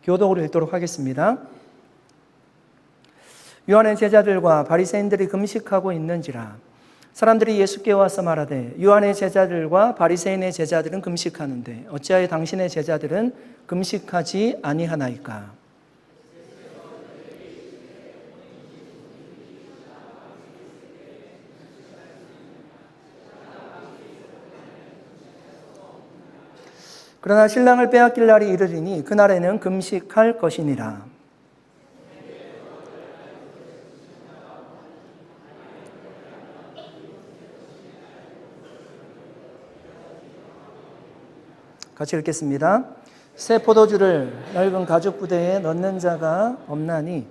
교독으로 읽도록 하겠습니다. 요한의 제자들과 바리새인들이 금식하고 있는지라 사람들이 예수께 와서 말하되 요한의 제자들과 바리새인의 제자들은 금식하는데 어찌하여 당신의 제자들은 금식하지 아니하나이까? 그러나 신랑을 빼앗길 날이 이르리니 그날에는 금식할 것이니라. 같이 읽겠습니다. 새 포도주를 낡은 가죽 부대에 넣는 자가 없나니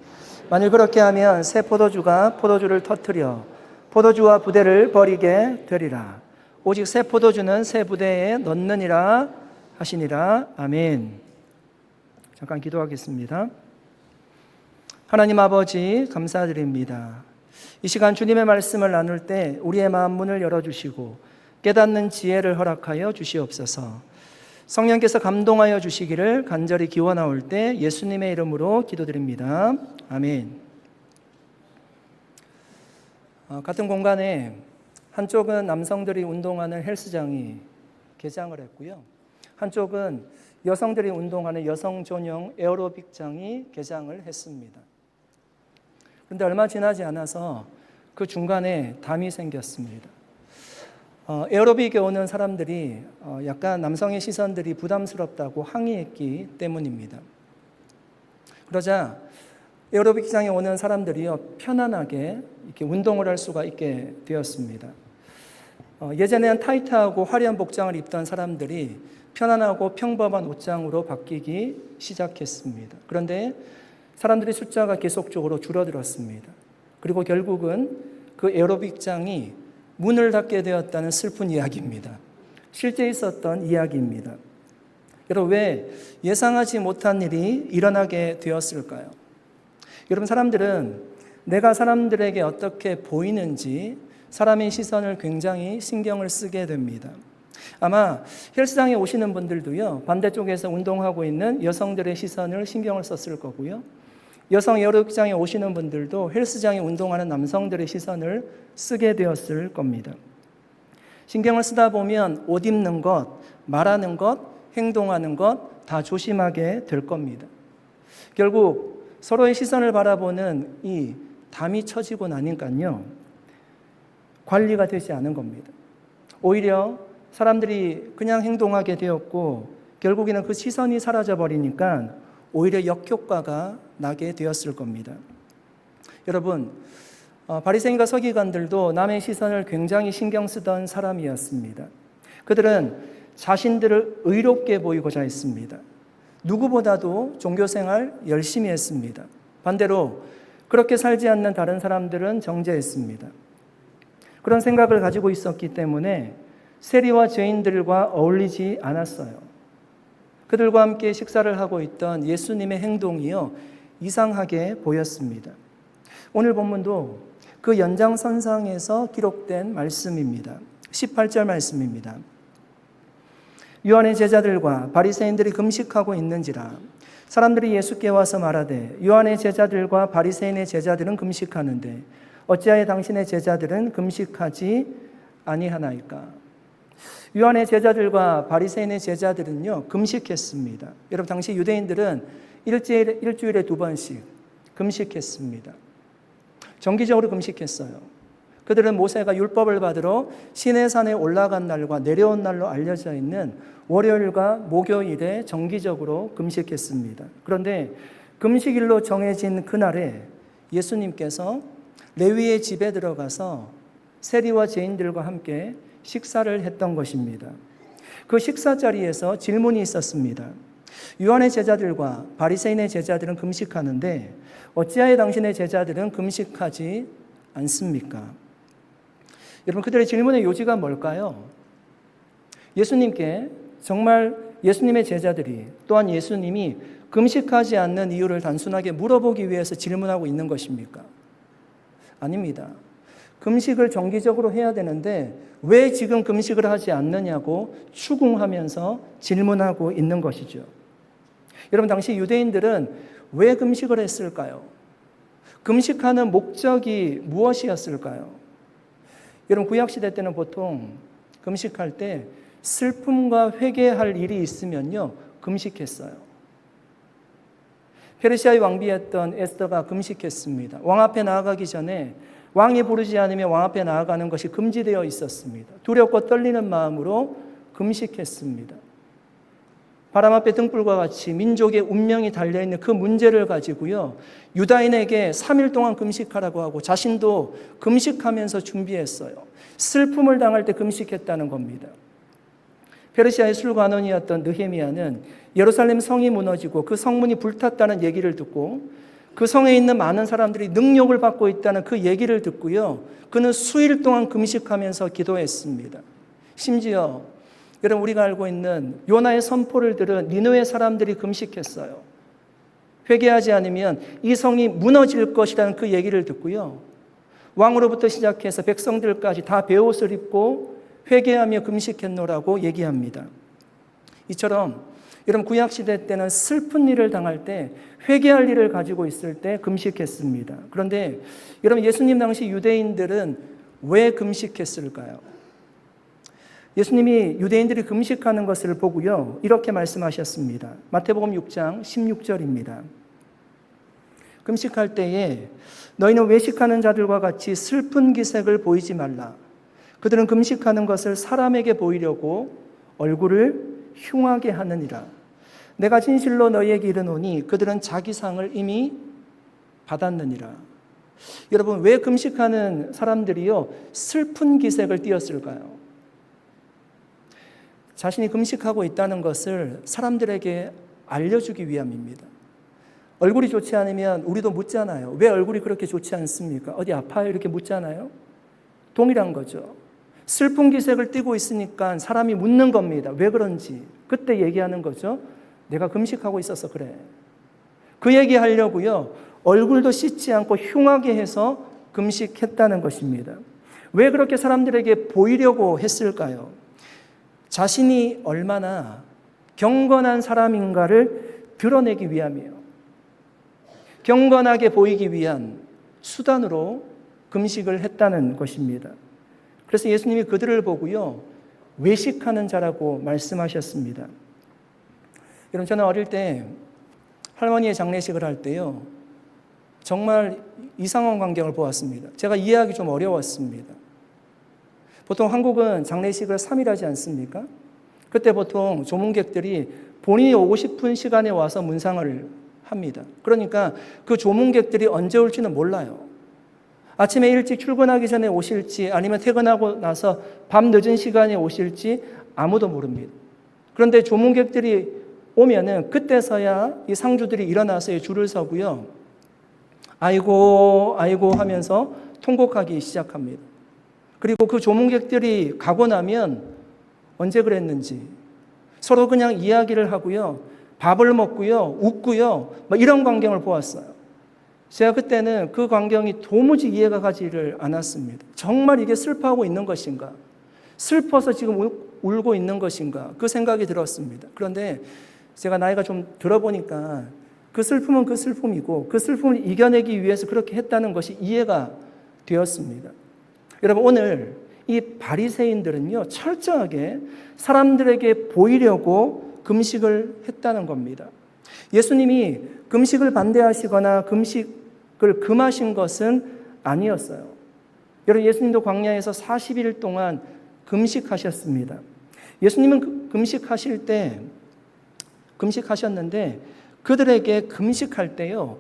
만일 그렇게 하면 새 포도주가 포도주를 터뜨려 포도주와 부대를 버리게 되리라. 오직 새 포도주는 새 부대에 넣느니라 하시니라. 아멘. 잠깐 기도하겠습니다. 하나님 아버지 감사드립니다. 이 시간 주님의 말씀을 나눌 때 우리의 마음 문을 열어주시고 깨닫는 지혜를 허락하여 주시옵소서. 성령께서 감동하여 주시기를 간절히 기원하올 때 예수님의 이름으로 기도드립니다. 아멘. 같은 공간에 한쪽은 남성들이 운동하는 헬스장이 개장을 했고요. 한쪽은 여성들이 운동하는 여성 전용 에어로빅장이 개장을 했습니다. 그런데 얼마 지나지 않아서 그 중간에 담이 생겼습니다. 에어로빅에 오는 사람들이 약간 남성의 시선들이 부담스럽다고 항의했기 때문입니다. 그러자 에어로빅장에 오는 사람들이요 편안하게 이렇게 운동을 할 수가 있게 되었습니다. 예전에는 타이트하고 화려한 복장을 입던 사람들이 편안하고 평범한 옷장으로 바뀌기 시작했습니다. 그런데 사람들의 숫자가 계속적으로 줄어들었습니다. 그리고 결국은 그 에어로빅장이 문을 닫게 되었다는 슬픈 이야기입니다. 실제 있었던 이야기입니다. 여러분, 왜 예상하지 못한 일이 일어나게 되었을까요? 여러분, 사람들은 내가 사람들에게 어떻게 보이는지 사람의 시선을 굉장히 신경을 쓰게 됩니다. 아마 헬스장에 오시는 분들도요, 반대쪽에서 운동하고 있는 여성들의 시선을 신경을 썼을 거고요. 여성 에어로빅장에 오시는 분들도 헬스장에 운동하는 남성들의 시선을 쓰게 되었을 겁니다. 신경을 쓰다 보면 옷 입는 것, 말하는 것, 행동하는 것 다 조심하게 될 겁니다. 결국 서로의 시선을 바라보는 이 담이 쳐지고 나니까요, 관리가 되지 않은 겁니다. 오히려 사람들이 그냥 행동하게 되었고 결국에는 그 시선이 사라져버리니까 오히려 역효과가 나게 되었을 겁니다. 여러분, 바리새인과 서기관들도 남의 시선을 굉장히 신경 쓰던 사람이었습니다. 그들은 자신들을 의롭게 보이고자 했습니다. 누구보다도 종교생활 열심히 했습니다. 반대로 그렇게 살지 않는 다른 사람들은 정죄했습니다. 그런 생각을 가지고 있었기 때문에 세리와 죄인들과 어울리지 않았어요. 그들과 함께 식사를 하고 있던 예수님의 행동이요, 이상하게 보였습니다. 오늘 본문도 그 연장선상에서 기록된 말씀입니다. 18절 말씀입니다. 요한의 제자들과 바리새인들이 금식하고 있는지라 사람들이 예수께 와서 말하되 요한의 제자들과 바리새인의 제자들은 금식하는데 어찌하여 당신의 제자들은 금식하지 아니하나이까? 요한의 제자들과 바리새인의 제자들은요 금식했습니다. 여러분, 당시 유대인들은 일주일에 2번씩 금식했습니다. 정기적으로 금식했어요. 그들은 모세가 율법을 받으러 시내산에 올라간 날과 내려온 날로 알려져 있는 월요일과 목요일에 정기적으로 금식했습니다. 그런데 금식일로 정해진 그날에 예수님께서 레위의 집에 들어가서 세리와 죄인들과 함께 식사를 했던 것입니다. 그 식사 자리에서 질문이 있었습니다. 요한의 제자들과 바리새인의 제자들은 금식하는데 어찌하여 당신의 제자들은 금식하지 않습니까? 여러분, 그들의 질문의 요지가 뭘까요? 예수님께 정말 예수님의 제자들이 또한 예수님이 금식하지 않는 이유를 단순하게 물어보기 위해서 질문하고 있는 것입니까? 아닙니다. 금식을 정기적으로 해야 되는데 왜 지금 금식을 하지 않느냐고 추궁하면서 질문하고 있는 것이죠. 여러분, 당시 유대인들은 왜 금식을 했을까요? 금식하는 목적이 무엇이었을까요? 여러분, 구약시대 때는 보통 금식할 때 슬픔과 회개할 일이 있으면요, 금식했어요. 페르시아의 왕비였던 에스더가 금식했습니다. 왕 앞에 나아가기 전에 왕이 부르지 않으면 왕 앞에 나아가는 것이 금지되어 있었습니다. 두렵고 떨리는 마음으로 금식했습니다. 바람 앞에 등불과 같이 민족의 운명이 달려있는 그 문제를 가지고요, 유다인에게 3일 동안 금식하라고 하고 자신도 금식하면서 준비했어요. 슬픔을 당할 때 금식했다는 겁니다. 페르시아의 술관원이었던 느헤미야는 예루살렘 성이 무너지고 그 성문이 불탔다는 얘기를 듣고 그 성에 있는 많은 사람들이 능욕을 받고 있다는 그 얘기를 듣고요, 그는 수일 동안 금식하면서 기도했습니다. 심지어 여러분, 우리가 알고 있는 요나의 선포를 들은 니느웨 사람들이 금식했어요. 회개하지 않으면 이 성이 무너질 것이라는 그 얘기를 듣고요, 왕으로부터 시작해서 백성들까지 다 베옷을 입고 회개하며 금식했노라고 얘기합니다. 이처럼 여러분, 구약시대 때는 슬픈 일을 당할 때 회개할 일을 가지고 있을 때 금식했습니다. 그런데 여러분, 예수님 당시 유대인들은 왜 금식했을까요? 예수님이 유대인들이 금식하는 것을 보고요, 이렇게 말씀하셨습니다. 마태복음 6장 16절입니다. 금식할 때에 너희는 외식하는 자들과 같이 슬픈 기색을 보이지 말라. 그들은 금식하는 것을 사람에게 보이려고 얼굴을 흉하게 하느니라. 내가 진실로 너희에게 이르노니 그들은 자기 상을 이미 받았느니라. 여러분, 왜 금식하는 사람들이요, 슬픈 기색을 띄었을까요? 자신이 금식하고 있다는 것을 사람들에게 알려주기 위함입니다. 얼굴이 좋지 않으면 우리도 묻잖아요. 왜 얼굴이 그렇게 좋지 않습니까? 어디 아파요? 이렇게 묻잖아요. 동일한 거죠. 슬픈 기색을 띠고 있으니까 사람이 묻는 겁니다. 왜 그런지. 그때 얘기하는 거죠. 내가 금식하고 있어서 그래. 그 얘기하려고요, 얼굴도 씻지 않고 흉하게 해서 금식했다는 것입니다. 왜 그렇게 사람들에게 보이려고 했을까요? 자신이 얼마나 경건한 사람인가를 드러내기 위함이에요. 경건하게 보이기 위한 수단으로 금식을 했다는 것입니다. 그래서 예수님이 그들을 보고요, 외식하는 자라고 말씀하셨습니다. 여러분, 저는 어릴 때 할머니의 장례식을 할 때요, 정말 이상한 광경을 보았습니다. 제가 이해하기 좀 어려웠습니다. 보통 한국은 장례식을 3일 하지 않습니까? 그때 보통 조문객들이 본인이 오고 싶은 시간에 와서 문상을 합니다. 그러니까 그 조문객들이 언제 올지는 몰라요. 아침에 일찍 출근하기 전에 오실지 아니면 퇴근하고 나서 밤 늦은 시간에 오실지 아무도 모릅니다. 그런데 조문객들이 오면은 그때서야 이 상주들이 일어나서 줄을 서고요, 아이고 아이고 하면서 통곡하기 시작합니다. 그리고 그 조문객들이 가고 나면 언제 그랬는지 서로 그냥 이야기를 하고요, 밥을 먹고요, 웃고요, 이런 광경을 보았어요. 제가 그때는 그 광경이 도무지 이해가 가지를 않았습니다. 정말 이게 슬퍼하고 있는 것인가? 슬퍼서 지금 울고 있는 것인가? 그 생각이 들었습니다. 그런데 제가 나이가 좀 들어보니까 그 슬픔은 그 슬픔이고 그 슬픔을 이겨내기 위해서 그렇게 했다는 것이 이해가 되었습니다. 여러분, 오늘 이 바리새인들은요, 철저하게 사람들에게 보이려고 금식을 했다는 겁니다. 예수님이 금식을 반대하시거나 금식을 금하신 것은 아니었어요. 여러분, 예수님도 광야에서 40일 동안 금식하셨습니다. 예수님은 금식하실 때 금식하셨는데 그들에게 금식할 때요,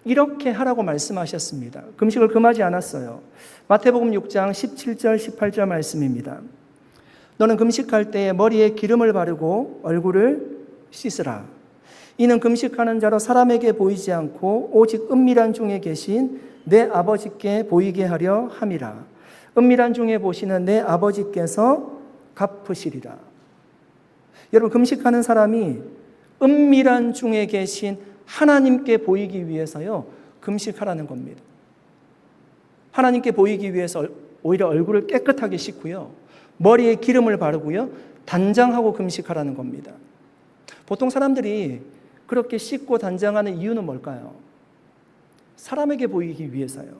이렇게 하라고 말씀하셨습니다. 금식을 금하지 않았어요. 마태복음 6장 17절 18절 말씀입니다. 너는 금식할 때에 머리에 기름을 바르고 얼굴을 씻으라. 이는 금식하는 자로 사람에게 보이지 않고 오직 은밀한 중에 계신 내 아버지께 보이게 하려 함이라. 은밀한 중에 보시는 내 아버지께서 갚으시리라. 여러분, 금식하는 사람이 은밀한 중에 계신 하나님께 보이기 위해서요, 금식하라는 겁니다. 하나님께 보이기 위해서 오히려 얼굴을 깨끗하게 씻고요, 머리에 기름을 바르고요, 단장하고 금식하라는 겁니다. 보통 사람들이 그렇게 씻고 단장하는 이유는 뭘까요? 사람에게 보이기 위해서요.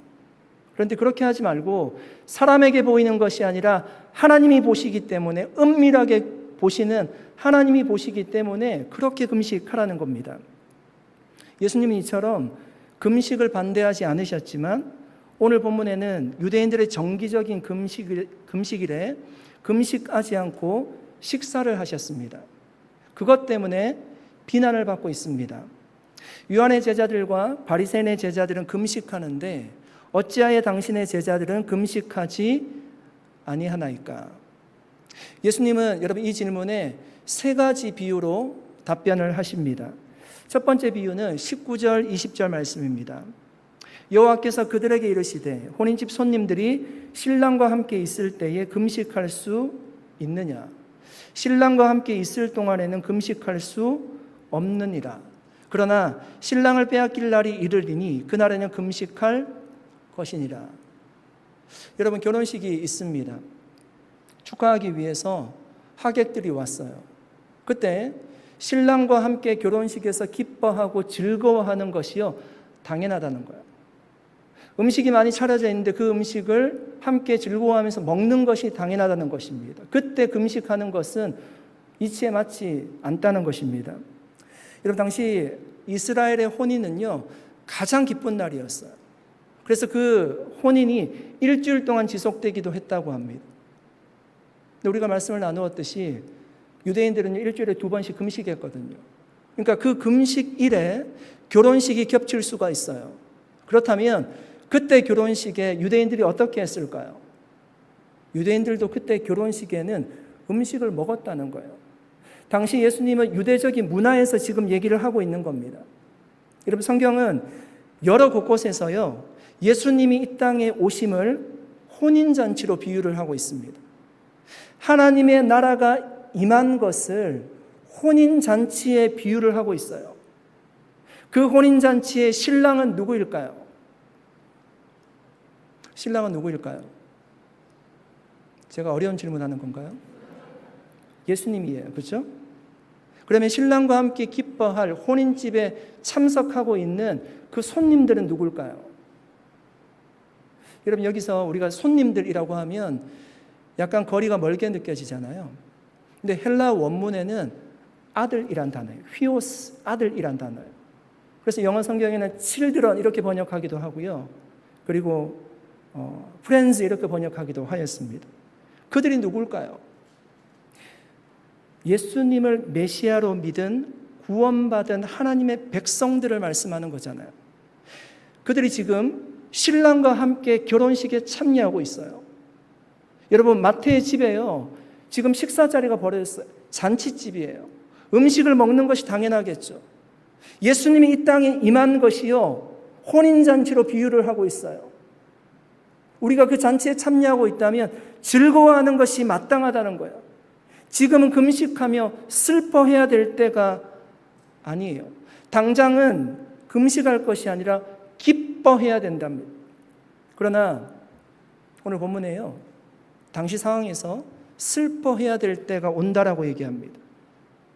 그런데 그렇게 하지 말고 사람에게 보이는 것이 아니라 하나님이 보시기 때문에, 은밀하게 보시는 하나님이 보시기 때문에 그렇게 금식하라는 겁니다. 예수님은 이처럼 금식을 반대하지 않으셨지만 오늘 본문에는 유대인들의 정기적인 금식일에 금식하지 않고 식사를 하셨습니다. 그것 때문에 비난을 받고 있습니다. 요한의 제자들과 바리새인의 제자들은 금식하는데 어찌하여 당신의 제자들은 금식하지 아니하나이까? 예수님은 여러분 이 질문에 세 가지 비유로 답변을 하십니다. 첫 번째 비유는 19절, 20절 말씀입니다. 여호와께서 그들에게 이르시되 혼인집 손님들이 신랑과 함께 있을 때에 금식할 수 있느냐? 신랑과 함께 있을 동안에는 금식할 수 없느니라. 그러나 신랑을 빼앗길 날이 이르리니 그날에는 금식할 것이니라. 여러분, 결혼식이 있습니다. 축하하기 위해서 하객들이 왔어요. 그때 신랑과 함께 결혼식에서 기뻐하고 즐거워하는 것이요, 당연하다는 거예요. 음식이 많이 차려져 있는데 그 음식을 함께 즐거워하면서 먹는 것이 당연하다는 것입니다. 그때 금식하는 것은 이치에 맞지 않다는 것입니다. 여러분, 당시 이스라엘의 혼인은요, 가장 기쁜 날이었어요. 그래서 그 혼인이 일주일 동안 지속되기도 했다고 합니다. 근데 우리가 말씀을 나누었듯이 유대인들은 일주일에 2번씩 금식했거든요. 그러니까 그 금식일에 결혼식이 겹칠 수가 있어요. 그렇다면 그때 결혼식에 유대인들이 어떻게 했을까요? 유대인들도 그때 결혼식에는 음식을 먹었다는 거예요. 당시 예수님은 유대적인 문화에서 지금 얘기를 하고 있는 겁니다. 여러분, 성경은 여러 곳곳에서요, 예수님이 이 땅에 오심을 혼인잔치로 비유를 하고 있습니다. 하나님의 나라가 임한 것을 혼인잔치에 비유를 하고 있어요. 그 혼인잔치의 신랑은 누구일까요? 신랑은 누구일까요? 제가 어려운 질문하는 건가요? 예수님이에요. 그렇죠? 그러면 신랑과 함께 기뻐할 혼인집에 참석하고 있는 그 손님들은 누굴까요? 여러분, 여기서 우리가 손님들이라고 하면 약간 거리가 멀게 느껴지잖아요. 근데 헬라 원문에는 아들이란 단어예요. 휘오스, 아들이란 단어예요. 그래서 영어 성경에는 children 이렇게 번역하기도 하고요. 그리고 friends 이렇게 번역하기도 하였습니다. 그들이 누굴까요? 예수님을 메시아로 믿은 구원받은 하나님의 백성들을 말씀하는 거잖아요. 그들이 지금 신랑과 함께 결혼식에 참여하고 있어요. 여러분, 마태의 집에요, 지금 식사 자리가 벌어졌어요. 잔치집이에요. 음식을 먹는 것이 당연하겠죠. 예수님이 이 땅에 임한 것이요, 혼인잔치로 비유를 하고 있어요. 우리가 그 잔치에 참여하고 있다면 즐거워하는 것이 마땅하다는 거예요. 지금은 금식하며 슬퍼해야 될 때가 아니에요. 당장은 금식할 것이 아니라 기뻐해야 된답니다. 그러나 오늘 본문에요, 당시 상황에서 슬퍼해야 될 때가 온다라고 얘기합니다.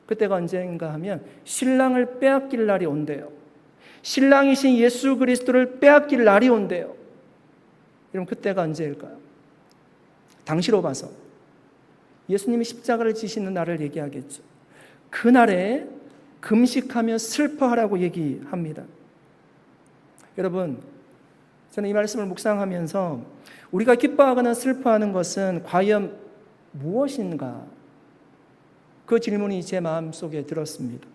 그때가 언제인가 하면 신랑을 빼앗길 날이 온대요. 신랑이신 예수 그리스도를 빼앗길 날이 온대요. 여러분, 그때가 언제일까요? 당시로 봐서 예수님이 십자가를 지시는 날을 얘기하겠죠. 그날에 금식하며 슬퍼하라고 얘기합니다. 여러분, 저는 이 말씀을 묵상하면서 우리가 기뻐하거나 슬퍼하는 것은 과연 무엇인가? 그 질문이 제 마음속에 들었습니다.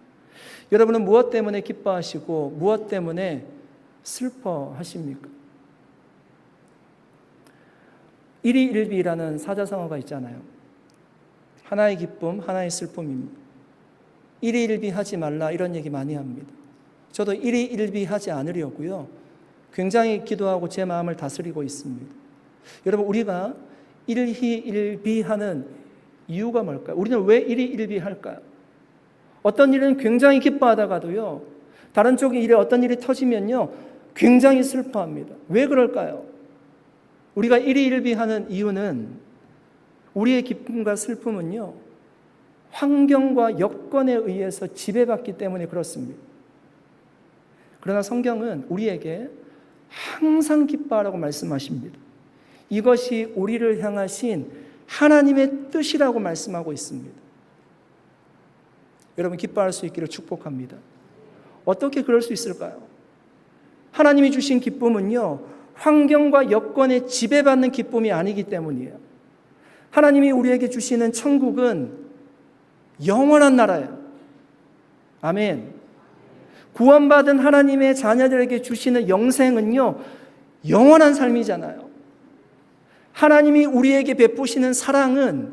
여러분은 무엇 때문에 기뻐하시고 무엇 때문에 슬퍼하십니까? 일희일비라는 사자성어가 있잖아요. 하나의 기쁨, 하나의 슬픔입니다. 일희일비하지 말라, 이런 얘기 많이 합니다. 저도 일희일비하지 않으려고요, 굉장히 기도하고 제 마음을 다스리고 있습니다. 여러분, 우리가 일희일비하는 이유가 뭘까요? 우리는 왜 일희일비할까요? 어떤 일은 굉장히 기뻐하다가도요, 다른 쪽의 일에 어떤 일이 터지면요, 굉장히 슬퍼합니다. 왜 그럴까요? 우리가 일희일비하는 이유는, 우리의 기쁨과 슬픔은요, 환경과 여건에 의해서 지배받기 때문에 그렇습니다. 그러나 성경은 우리에게 항상 기뻐하라고 말씀하십니다. 이것이 우리를 향하신 하나님의 뜻이라고 말씀하고 있습니다. 여러분 기뻐할 수 있기를 축복합니다. 어떻게 그럴 수 있을까요? 하나님이 주신 기쁨은요, 환경과 여건에 지배받는 기쁨이 아니기 때문이에요. 하나님이 우리에게 주시는 천국은 영원한 나라예요. 아멘. 구원받은 하나님의 자녀들에게 주시는 영생은요, 영원한 삶이잖아요. 하나님이 우리에게 베푸시는 사랑은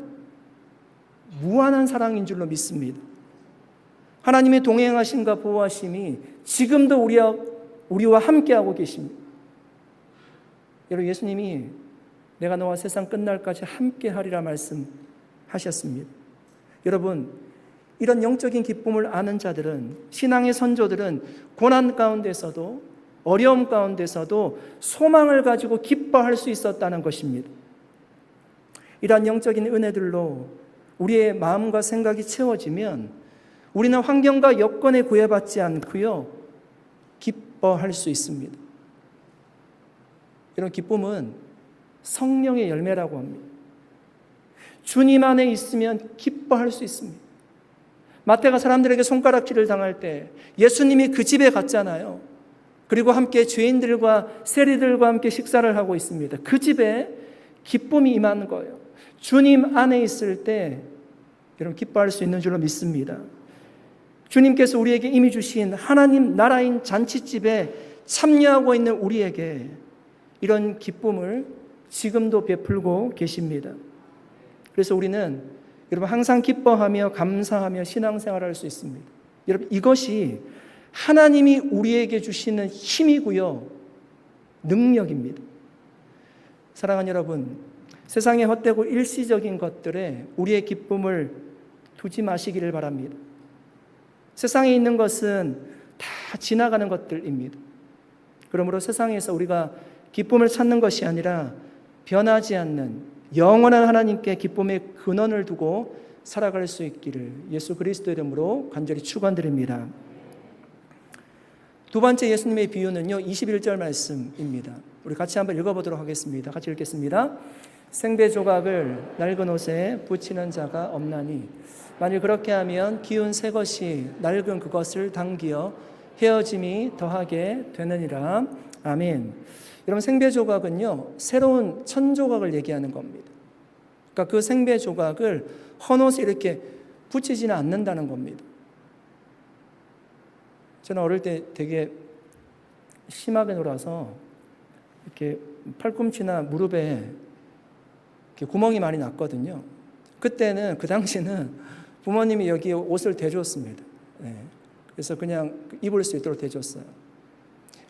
무한한 사랑인 줄로 믿습니다. 하나님의 동행하심과 보호하심이 지금도 우리와 함께하고 계십니다. 여러분, 예수님이 내가 너와 세상 끝날까지 함께하리라 말씀하셨습니다. 여러분, 이런 영적인 기쁨을 아는 자들은, 신앙의 선조들은 고난 가운데서도 어려움 가운데서도 소망을 가지고 기뻐할 수 있었다는 것입니다. 이러한 영적인 은혜들로 우리의 마음과 생각이 채워지면 우리는 환경과 여건에 구애받지 않고요, 기뻐할 수 있습니다. 이런 기쁨은 성령의 열매라고 합니다. 주님 안에 있으면 기뻐할 수 있습니다. 마태가 사람들에게 손가락질을 당할 때 예수님이 그 집에 갔잖아요. 그리고 함께 죄인들과 세리들과 함께 식사를 하고 있습니다. 그 집에 기쁨이 임하는 거예요. 주님 안에 있을 때 여러분 기뻐할 수 있는 줄로 믿습니다. 주님께서 우리에게 이미 주신 하나님 나라인 잔치집에 참여하고 있는 우리에게 이런 기쁨을 지금도 베풀고 계십니다. 그래서 우리는 여러분 항상 기뻐하며 감사하며 신앙생활을 할 수 있습니다. 여러분 이것이 하나님이 우리에게 주시는 힘이고요, 능력입니다. 사랑하는 여러분, 세상의 헛되고 일시적인 것들에 우리의 기쁨을 두지 마시기를 바랍니다. 세상에 있는 것은 다 지나가는 것들입니다. 그러므로 세상에서 우리가 기쁨을 찾는 것이 아니라 변하지 않는 영원한 하나님께 기쁨의 근원을 두고 살아갈 수 있기를 예수 그리스도 이름으로 간절히 축원드립니다. 두 번째 예수님의 비유는요, 21절 말씀입니다. 우리 같이 한번 읽어보도록 하겠습니다. 같이 읽겠습니다. 생배 조각을 낡은 옷에 붙이는 자가 없나니 만일 그렇게 하면 기운 새 것이 낡은 그것을 당기어 헤어짐이 더하게 되느니라. 아멘. 여러분 생배 조각은요, 새로운 천조각을 얘기하는 겁니다. 그러니까 그 생배 조각을 헌옷에 이렇게 붙이지는 않는다는 겁니다. 저는 어릴 때 되게 심하게 놀아서 이렇게 팔꿈치나 무릎에 이렇게 구멍이 많이 났거든요. 그때는 그 당시는 부모님이 여기 옷을 대줬습니다. 네. 그래서 그냥 입을 수 있도록 대줬어요.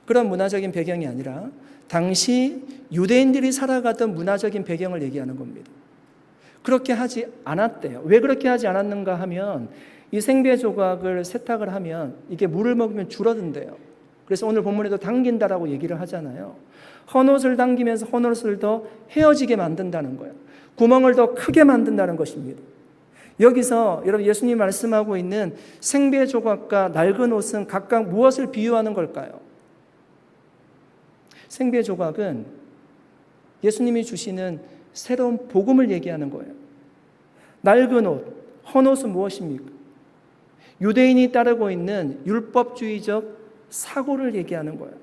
그런 문화적인 배경이 아니라 당시 유대인들이 살아가던 문화적인 배경을 얘기하는 겁니다. 그렇게 하지 않았대요. 왜 그렇게 하지 않았는가 하면 이 생배 조각을 세탁을 하면 이게 물을 먹으면 줄어든대요. 그래서 오늘 본문에도 당긴다라고 얘기를 하잖아요. 헌옷을 당기면서 헌옷을 더 헤어지게 만든다는 거예요. 구멍을 더 크게 만든다는 것입니다. 여기서 여러분 예수님이 말씀하고 있는 생배 조각과 낡은 옷은 각각 무엇을 비유하는 걸까요? 생배 조각은 예수님이 주시는 새로운 복음을 얘기하는 거예요. 낡은 옷, 헌옷은 무엇입니까? 유대인이 따르고 있는 율법주의적 사고를 얘기하는 거예요.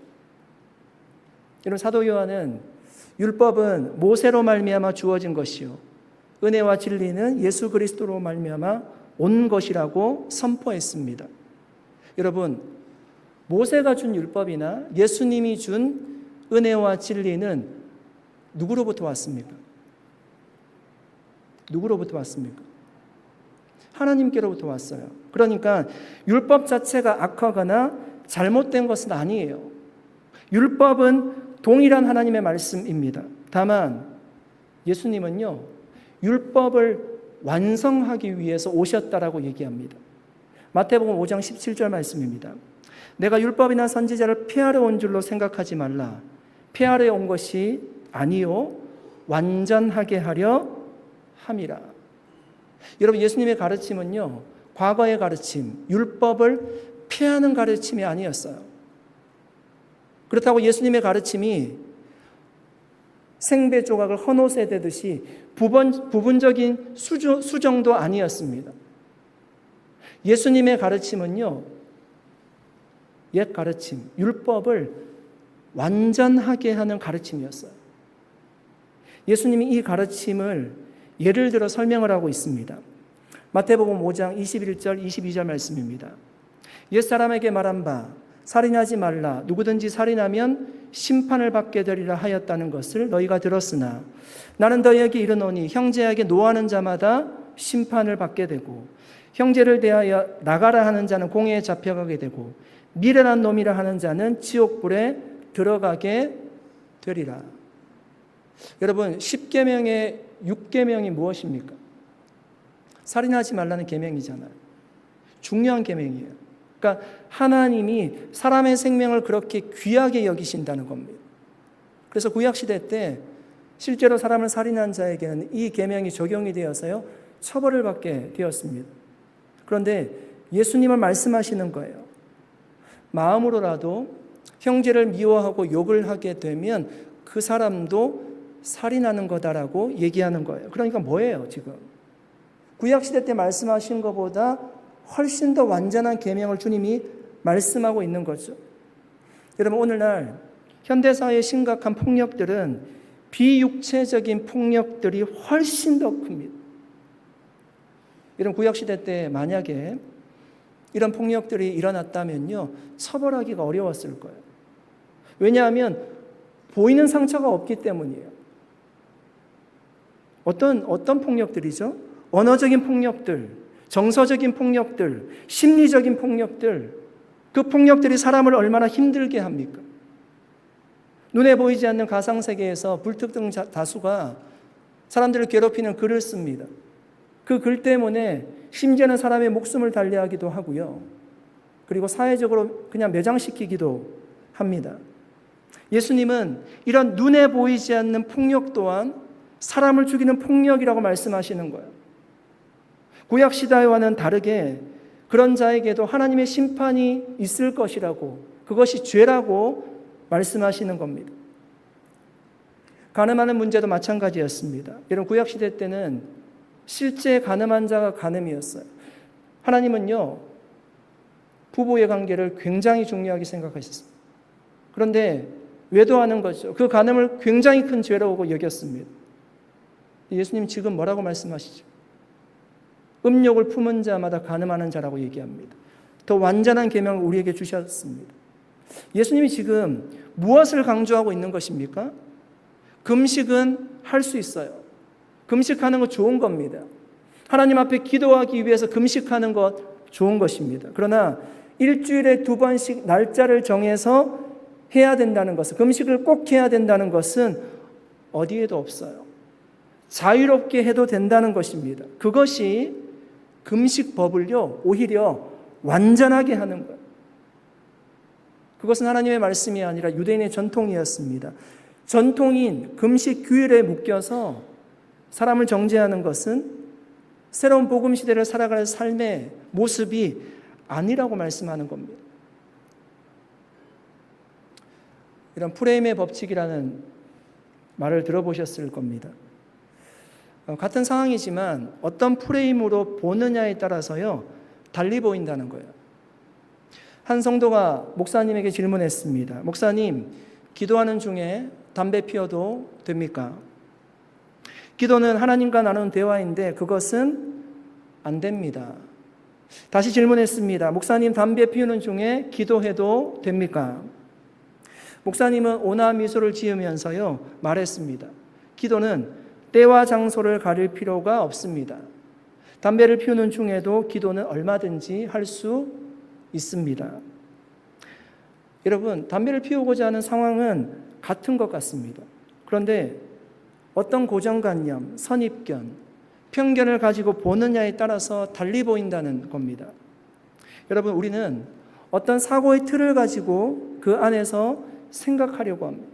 여러분 사도 요한은 율법은 모세로 말미암아 주어진 것이요 은혜와 진리는 예수 그리스도로 말미암아 온 것이라고 선포했습니다. 여러분 모세가 준 율법이나 예수님이 준 은혜와 진리는 누구로부터 왔습니까? 누구로부터 왔습니까? 하나님께로부터 왔어요. 그러니까 율법 자체가 악하거나 잘못된 것은 아니에요. 율법은 동일한 하나님의 말씀입니다. 다만 예수님은요, 율법을 완성하기 위해서 오셨다라고 얘기합니다. 마태복음 5장 17절 말씀입니다. 내가 율법이나 선지자를 폐하러 온 줄로 생각하지 말라. 폐하러 온 것이 아니요 완전하게 하려 함이라. 여러분 예수님의 가르침은요, 과거의 가르침, 율법을 폐하는 가르침이 아니었어요. 그렇다고 예수님의 가르침이 생배 조각을 헌옷에 대듯이 부분적인 수정도 아니었습니다. 예수님의 가르침은요, 옛 가르침, 율법을 완전하게 하는 가르침이었어요. 예수님이 이 가르침을 예를 들어 설명을 하고 있습니다. 마태복음 5장 21절, 22절 말씀입니다. 옛사람에게 말한 바 살인하지 말라. 누구든지 살인하면 심판을 받게 되리라 하였다는 것을 너희가 들었으나 나는 너희에게 이르노니 형제에게 노하는 자마다 심판을 받게 되고 형제를 대하여 나가라 하는 자는 공회에 잡혀가게 되고 미련한 놈이라 하는 자는 지옥불에 들어가게 되리라. 여러분, 10계명의 6계명이 무엇입니까? 살인하지 말라는 계명이잖아요. 중요한 계명이에요. 그러니까 하나님이 사람의 생명을 그렇게 귀하게 여기신다는 겁니다. 그래서 구약시대 때 실제로 사람을 살인한 자에게는 이 계명이 적용이 되어서요, 처벌을 받게 되었습니다. 그런데 예수님은 말씀하시는 거예요. 마음으로라도 형제를 미워하고 욕을 하게 되면 그 사람도 살인하는 거다라고 얘기하는 거예요. 그러니까 뭐예요, 지금? 구약시대 때 말씀하신 것보다 훨씬 더 완전한 계명을 주님이 말씀하고 있는 거죠. 여러분, 오늘날 현대사회의 심각한 폭력들은 비육체적인 폭력들이 훨씬 더 큽니다. 이런 구약시대 때 만약에 이런 폭력들이 일어났다면요, 처벌하기가 어려웠을 거예요. 왜냐하면 보이는 상처가 없기 때문이에요. 어떤 폭력들이죠? 언어적인 폭력들, 정서적인 폭력들, 심리적인 폭력들, 그 폭력들이 사람을 얼마나 힘들게 합니까? 눈에 보이지 않는 가상세계에서 불특정 다수가 사람들을 괴롭히는 글을 씁니다. 그 글 때문에 심지어는 사람의 목숨을 달리하기도 하고요. 그리고 사회적으로 그냥 매장시키기도 합니다. 예수님은 이런 눈에 보이지 않는 폭력 또한 사람을 죽이는 폭력이라고 말씀하시는 거예요. 구약 시대와는 다르게 그런 자에게도 하나님의 심판이 있을 것이라고, 그것이 죄라고 말씀하시는 겁니다. 간음하는 문제도 마찬가지였습니다. 여러분, 구약 시대 때는 실제 간음한 자가 간음이었어요. 하나님은요, 부부의 관계를 굉장히 중요하게 생각하셨습니다. 그런데 외도하는 거죠. 그 간음을 굉장히 큰 죄라고 여겼습니다. 예수님 지금 뭐라고 말씀하시죠? 음욕을 품은 자마다 간음하는 자라고 얘기합니다. 더 완전한 계명을 우리에게 주셨습니다. 예수님이 지금 무엇을 강조하고 있는 것입니까? 금식은 할 수 있어요. 금식하는 거 좋은 겁니다. 하나님 앞에 기도하기 위해서 금식하는 것 좋은 것입니다. 그러나 일주일에 2번씩 날짜를 정해서 해야 된다는 것은, 금식을 꼭 해야 된다는 것은 어디에도 없어요. 자유롭게 해도 된다는 것입니다. 그것이 금식법을요, 오히려 완전하게 하는 거예요. 그것은 하나님의 말씀이 아니라 유대인의 전통이었습니다. 전통인 금식 규율에 묶여서 사람을 정죄하는 것은 새로운 복음 시대를 살아갈 삶의 모습이 아니라고 말씀하는 겁니다. 이런 프레임의 법칙이라는 말을 들어보셨을 겁니다. 같은 상황이지만 어떤 프레임으로 보느냐에 따라서요, 달리 보인다는 거예요. 한 성도가 목사님에게 질문했습니다. 목사님, 기도하는 중에 담배 피워도 됩니까? 기도는 하나님과 나누는 대화인데 그것은 안 됩니다. 다시 질문했습니다. 목사님, 담배 피우는 중에 기도해도 됩니까? 목사님은 온화한 미소를 지으면서요, 말했습니다. 기도는 때와 장소를 가릴 필요가 없습니다. 담배를 피우는 중에도 기도는 얼마든지 할 수 있습니다. 여러분, 담배를 피우고자 하는 상황은 같은 것 같습니다. 그런데 어떤 고정관념, 선입견, 편견을 가지고 보느냐에 따라서 달리 보인다는 겁니다. 여러분, 우리는 어떤 사고의 틀을 가지고 그 안에서 생각하려고 합니다.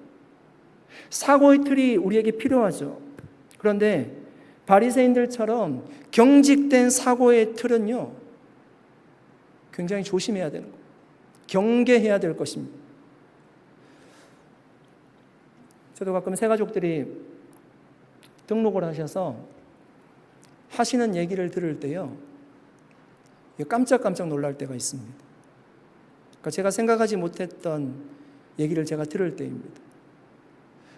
사고의 틀이 우리에게 필요하죠. 그런데 바리새인들처럼 경직된 사고의 틀은요, 굉장히 조심해야 되는 거예요. 경계해야 될 것입니다. 저도 가끔 새가족들이 등록을 하셔서 하시는 얘기를 들을 때요, 깜짝깜짝 놀랄 때가 있습니다. 그러니까 제가 생각하지 못했던 얘기를 제가 들을 때입니다.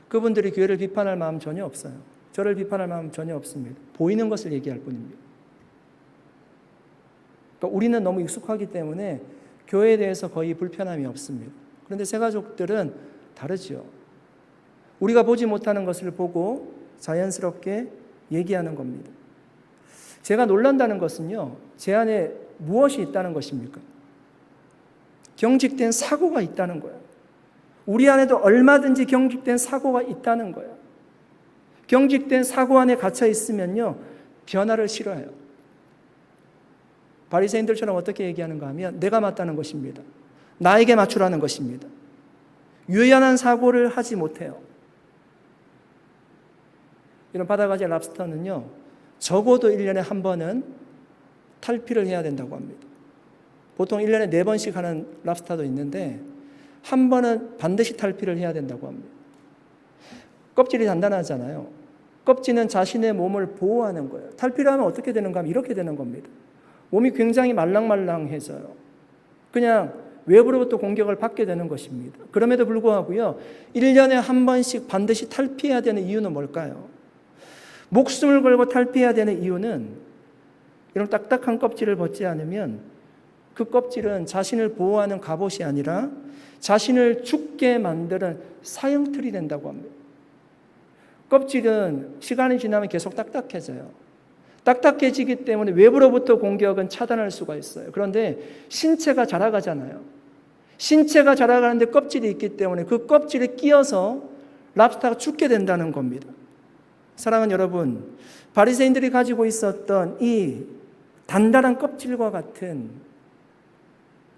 그분들이 교회를 비판할 마음 전혀 없어요. 저를 비판할 마음 전혀 없습니다. 보이는 것을 얘기할 뿐입니다. 그러니까 우리는 너무 익숙하기 때문에 교회에 대해서 거의 불편함이 없습니다. 그런데 새가족들은 다르죠. 우리가 보지 못하는 것을 보고 자연스럽게 얘기하는 겁니다. 제가 놀란다는 것은요, 제 안에 무엇이 있다는 것입니까? 경직된 사고가 있다는 거예요. 우리 안에도 얼마든지 경직된 사고가 있다는 거예요. 경직된 사고 안에 갇혀 있으면요, 변화를 싫어해요. 바리새인들처럼 어떻게 얘기하는가 하면 내가 맞다는 것입니다. 나에게 맞추라는 것입니다. 유연한 사고를 하지 못해요. 이런 바다가재 랍스터는요, 적어도 1년에 한 번은 탈피를 해야 된다고 합니다. 보통 1년에 4번씩 하는 랍스터도 있는데 한 번은 반드시 탈피를 해야 된다고 합니다. 껍질이 단단하잖아요. 껍질은 자신의 몸을 보호하는 거예요. 탈피를 하면 어떻게 되는가 하면 이렇게 되는 겁니다. 몸이 굉장히 말랑말랑해져요. 그냥 외부로부터 공격을 받게 되는 것입니다. 그럼에도 불구하고요, 1년에 한 번씩 반드시 탈피해야 되는 이유는 뭘까요? 목숨을 걸고 탈피해야 되는 이유는 이런 딱딱한 껍질을 벗지 않으면 그 껍질은 자신을 보호하는 갑옷이 아니라 자신을 죽게 만드는 사형틀이 된다고 합니다. 껍질은 시간이 지나면 계속 딱딱해져요. 딱딱해지기 때문에 외부로부터 공격은 차단할 수가 있어요. 그런데 신체가 자라가잖아요. 신체가 자라가는데 껍질이 있기 때문에 그 껍질에 끼어서 랍스터가 죽게 된다는 겁니다. 사랑하는 여러분, 바리새인들이 가지고 있었던 이 단단한 껍질과 같은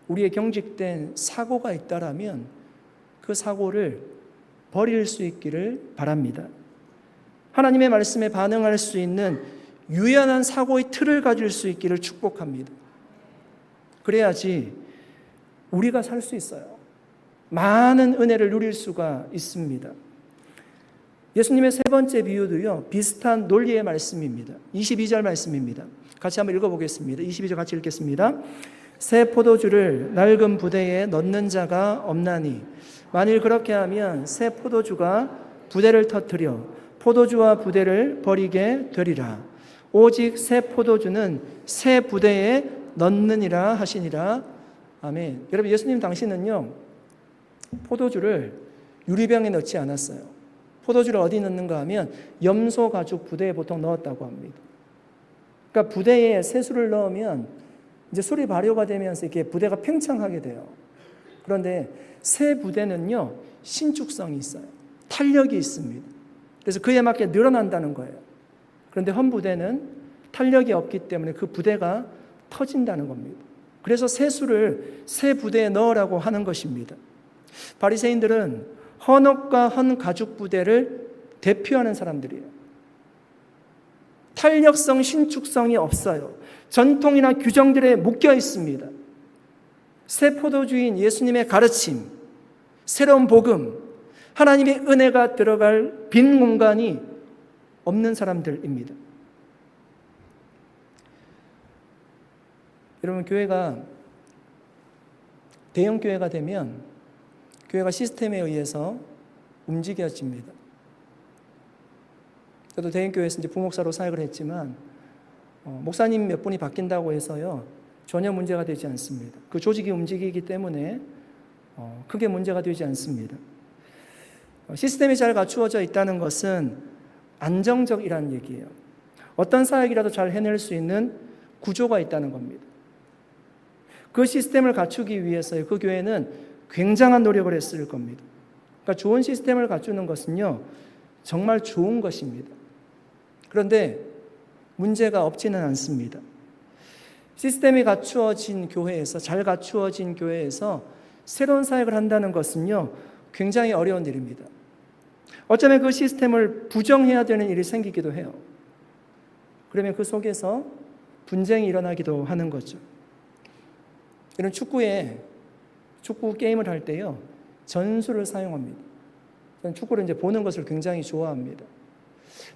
우리의 경직된 사고가 있다라면 그 사고를 버릴 수 있기를 바랍니다. 하나님의 말씀에 반응할 수 있는 유연한 사고의 틀을 가질 수 있기를 축복합니다. 그래야지 우리가 살 수 있어요. 많은 은혜를 누릴 수가 있습니다. 예수님의 세 번째 비유도요, 비슷한 논리의 말씀입니다. 22절 말씀입니다. 같이 한번 읽어보겠습니다. 22절 같이 읽겠습니다. 새 포도주를 낡은 부대에 넣는 자가 없나니 만일 그렇게 하면 새 포도주가 부대를 터뜨려 포도주와 부대를 버리게 되리라. 오직 새 포도주는 새 부대에 넣느니라 하시니라. 아멘. 여러분, 예수님 당시는요, 포도주를 유리병에 넣지 않았어요. 포도주를 어디 넣는가 하면 염소 가죽 부대에 보통 넣었다고 합니다. 그러니까 부대에 새수를 넣으면 이제 술이 발효가 되면서 이렇게 부대가 팽창하게 돼요. 그런데 새 부대는요, 신축성이 있어요. 탄력이 있습니다. 그래서 그에 맞게 늘어난다는 거예요. 그런데 헌 부대는 탄력이 없기 때문에 그 부대가 터진다는 겁니다. 그래서 새수를 새 부대에 넣으라고 하는 것입니다. 바리새인들은 헌옷과 헌 가죽 부대를 대표하는 사람들이에요. 탄력성, 신축성이 없어요. 전통이나 규정들에 묶여 있습니다. 새 포도주인 예수님의 가르침, 새로운 복음, 하나님의 은혜가 들어갈 빈 공간이 없는 사람들입니다. 여러분, 교회가 대형 교회가 되면 교회가 시스템에 의해서 움직여집니다. 저도 대형 교회에서 이제 부목사로 사역을 했지만 목사님 몇 분이 바뀐다고 해서요, 전혀 문제가 되지 않습니다. 그 조직이 움직이기 때문에 크게 문제가 되지 않습니다. 시스템이 잘 갖추어져 있다는 것은 안정적이라는 얘기예요. 어떤 사역이라도 잘 해낼 수 있는 구조가 있다는 겁니다. 그 시스템을 갖추기 위해서 그 교회는 굉장한 노력을 했을 겁니다. 그러니까 좋은 시스템을 갖추는 것은요, 정말 좋은 것입니다. 그런데 문제가 없지는 않습니다. 시스템이 갖추어진 교회에서, 잘 갖추어진 교회에서 새로운 사역을 한다는 것은요, 굉장히 어려운 일입니다. 어쩌면 그 시스템을 부정해야 되는 일이 생기기도 해요. 그러면 그 속에서 분쟁이 일어나기도 하는 거죠. 이런 축구 게임을 할 때요, 전술을 사용합니다. 저는 축구를 이제 보는 것을 굉장히 좋아합니다.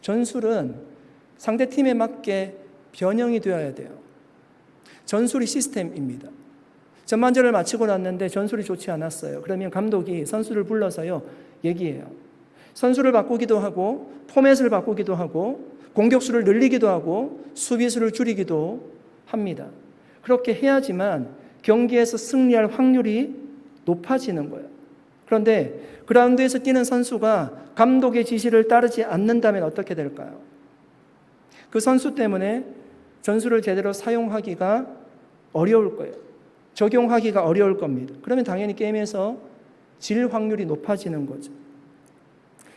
전술은 상대 팀에 맞게 변형이 되어야 돼요. 전술이 시스템입니다. 전반전을 마치고 났는데 전술이 좋지 않았어요. 그러면 감독이 선수를 불러서요, 얘기해요. 선수를 바꾸기도 하고, 포맷을 바꾸기도 하고, 공격수를 늘리기도 하고, 수비수를 줄이기도 합니다. 그렇게 해야지만 경기에서 승리할 확률이 높아지는 거예요. 그런데 그라운드에서 뛰는 선수가 감독의 지시를 따르지 않는다면 어떻게 될까요? 그 선수 때문에 전술을 제대로 사용하기가 어려울 거예요. 적용하기가 어려울 겁니다. 그러면 당연히 게임에서 질 확률이 높아지는 거죠.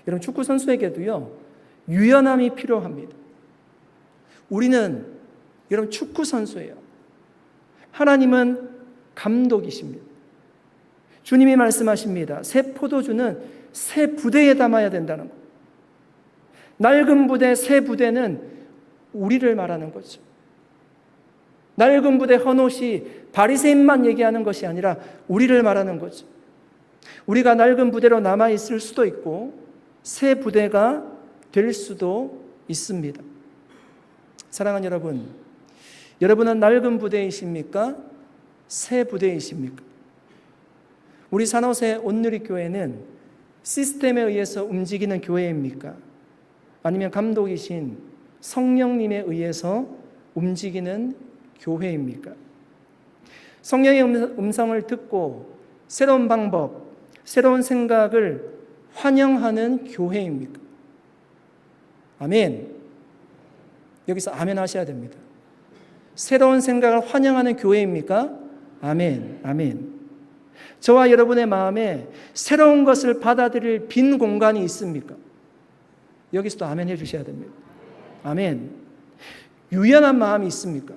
여러분, 축구 선수에게도요, 유연함이 필요합니다. 우리는 여러분 축구 선수예요. 하나님은 감독이십니다. 주님이 말씀하십니다. 새 포도주는 새 부대에 담아야 된다는 것. 낡은 부대, 새 부대는 우리를 말하는 거죠. 낡은 부대 헌옷이 바리새인만 얘기하는 것이 아니라 우리를 말하는 거죠. 우리가 낡은 부대로 남아있을 수도 있고 새 부대가 될 수도 있습니다. 사랑하는 여러분, 여러분은 낡은 부대이십니까? 새 부대이십니까? 우리 산호세 온누리교회는 시스템에 의해서 움직이는 교회입니까? 아니면 감독이신 성령님에 의해서 움직이는 교회입니까? 성령의 음성을 듣고 새로운 방법, 새로운 생각을 환영하는 교회입니까? 아멘. 여기서 아멘 하셔야 됩니다. 새로운 생각을 환영하는 교회입니까? 아멘, 아멘. 저와 여러분의 마음에 새로운 것을 받아들일 빈 공간이 있습니까? 여기서도 아멘 해주셔야 됩니다. 아멘. 유연한 마음이 있습니까?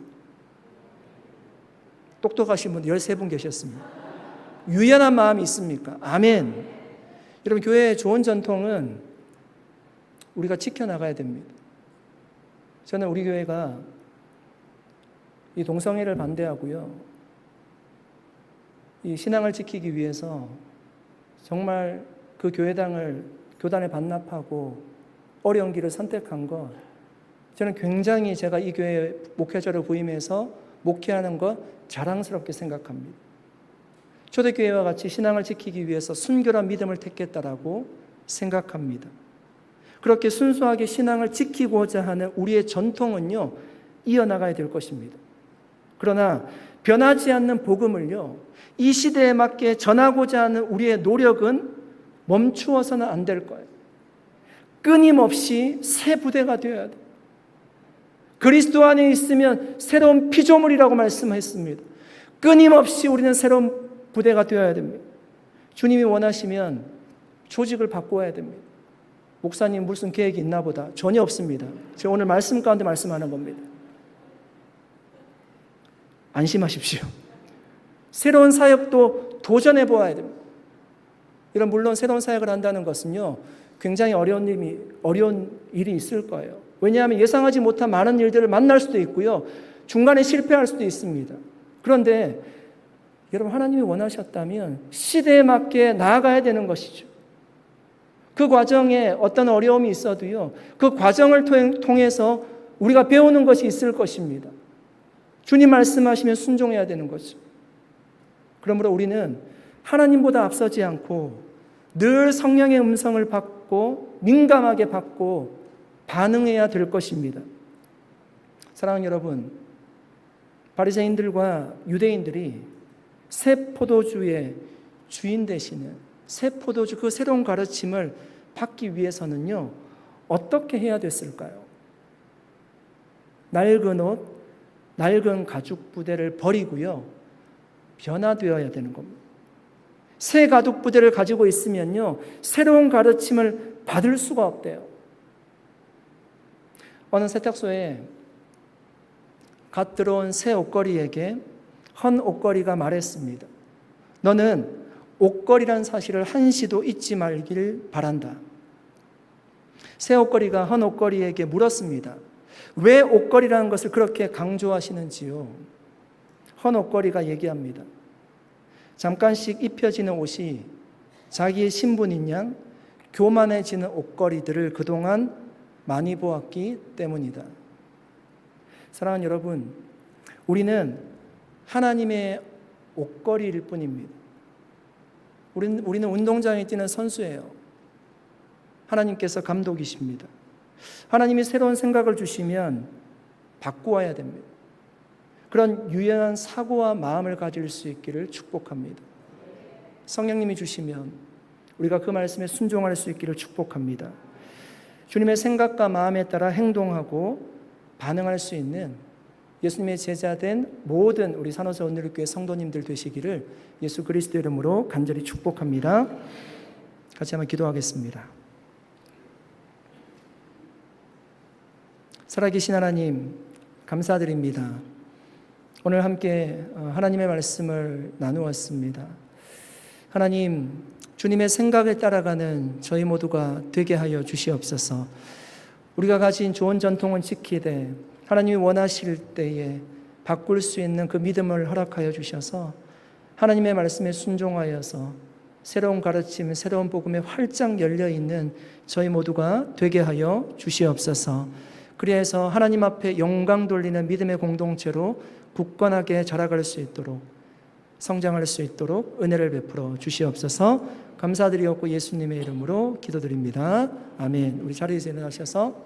똑똑하신 분 13분 계셨습니다. 유연한 마음이 있습니까? 아멘. 여러분, 교회의 좋은 전통은 우리가 지켜나가야 됩니다. 저는 우리 교회가 이 동성애를 반대하고요, 이 신앙을 지키기 위해서 정말 그 교단에 반납하고 어려운 길을 선택한 것, 저는 굉장히 제가 이 교회 목회자로 부임해서 목회하는 것 자랑스럽게 생각합니다. 초대교회와 같이 신앙을 지키기 위해서 순결한 믿음을 택했다라고 생각합니다. 그렇게 순수하게 신앙을 지키고자 하는 우리의 전통은요, 이어나가야 될 것입니다. 그러나 변하지 않는 복음을요, 이 시대에 맞게 전하고자 하는 우리의 노력은 멈추어서는 안 될 거예요. 끊임없이 새 부대가 되어야 돼요. 그리스도 안에 있으면 새로운 피조물이라고 말씀했습니다. 끊임없이 우리는 새로운 부대가 되어야 됩니다. 주님이 원하시면 조직을 바꿔야 됩니다. 목사님 무슨 계획이 있나 보다. 전혀 없습니다. 제가 오늘 말씀 가운데 말씀하는 겁니다. 안심하십시오. 새로운 사역도 도전해 보아야 됩니다. 이런 물론 새로운 사역을 한다는 것은요, 굉장히 어려운 일이 있을 거예요. 왜냐하면 예상하지 못한 많은 일들을 만날 수도 있고요, 중간에 실패할 수도 있습니다. 그런데 여러분, 하나님이 원하셨다면 시대에 맞게 나아가야 되는 것이죠. 그 과정에 어떤 어려움이 있어도요, 그 과정을 통해서 우리가 배우는 것이 있을 것입니다. 주님 말씀하시면 순종해야 되는 거죠. 그러므로 우리는 하나님보다 앞서지 않고 늘 성령의 음성을 받고 민감하게 받고 반응해야 될 것입니다. 사랑하는 여러분, 바리새인들과 유대인들이 새 포도주의 주인 되시는 새 포도주, 그 새로운 가르침을 받기 위해서는요, 어떻게 해야 됐을까요? 낡은 옷, 낡은 가죽 부대를 버리고요, 변화되어야 되는 겁니다. 새 가죽 부대를 가지고 있으면요, 새로운 가르침을 받을 수가 없대요. 어느 세탁소에 갓 들어온 새 옷걸이에게 헌 옷걸이가 말했습니다. 너는 옷걸이란 사실을 한시도 잊지 말길 바란다. 새 옷걸이가 헌 옷걸이에게 물었습니다. 왜 옷걸이라는 것을 그렇게 강조하시는지요? 헌 옷걸이가 얘기합니다. 잠깐씩 입혀지는 옷이 자기의 신분인 양 교만해지는 옷걸이들을 그동안 많이 보았기 때문이다. 사랑하는 여러분, 우리는 하나님의 옷걸이일 뿐입니다. 우리는 운동장에 뛰는 선수예요. 하나님께서 감독이십니다. 하나님이 새로운 생각을 주시면 바꾸어야 됩니다. 그런 유연한 사고와 마음을 가질 수 있기를 축복합니다. 성령님이 주시면 우리가 그 말씀에 순종할 수 있기를 축복합니다. 주님의 생각과 마음에 따라 행동하고 반응할 수 있는 예수님의 제자된 모든 우리 산호사 온누리교회 성도님들 되시기를 예수 그리스도 이름으로 간절히 축복합니다. 같이 한번 기도하겠습니다. 살아계신 하나님, 감사드립니다. 오늘 함께 하나님의 말씀을 나누었습니다. 하나님, 주님의 생각을 따라가는 저희 모두가 되게 하여 주시옵소서. 우리가 가진 좋은 전통은 지키되 하나님이 원하실 때에 바꿀 수 있는 그 믿음을 허락하여 주셔서 하나님의 말씀에 순종하여서 새로운 가르침, 새로운 복음에 활짝 열려있는 저희 모두가 되게 하여 주시옵소서. 그래서 하나님 앞에 영광 돌리는 믿음의 공동체로 굳건하게 자라갈 수 있도록, 성장할 수 있도록 은혜를 베풀어 주시옵소서. 감사드리옵고 예수님의 이름으로 기도드립니다. 아멘. 우리 자리에서 일어나셔서